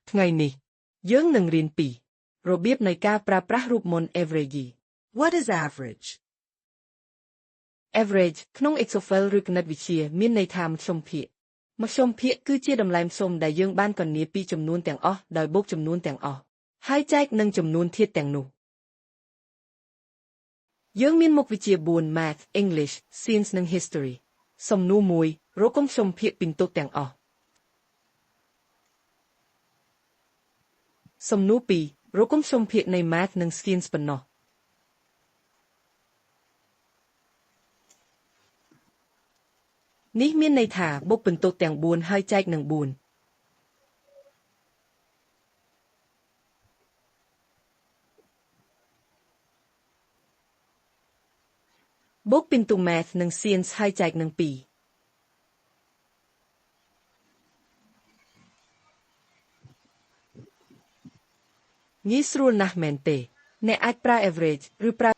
ថ្ងៃនេះយើងនឹងរៀនពីរបៀបនៃការប្រើប្រាស់រូបមន្ត average What is average? average ក្នុង Excel ឬគណិតវិទ្យាមានន័យថាមធ្យមភាគមធ្យមភាគគឺជាតម្លៃមធ្យមដែលយើងបានកនាពីចំនួនទាំងអស់ដោយបូកចំនួនទាំងអស់ហើយចែកនឹងចំនួនធាតុទាំងនោះយើងមានមុខវិជ្ជា4 Math English Science និង History សំណួរ1រកគុំមធ្យមភាគពីពិន្ទុទាំងអស់សំណួរ2រកគុំមធ្យមភាគនៃ Math និង Science ប៉ុណ្ណោះនេះមានន័យថាបូកពិន្ទុទាំង4ហើយចែកនឹង4បូកពិន្ទុ Math និង Science ហើយចែកនឹង2ងាយស្រួលណាស់មែនទេអ្នកអាចប្រើ average ឬប្រើ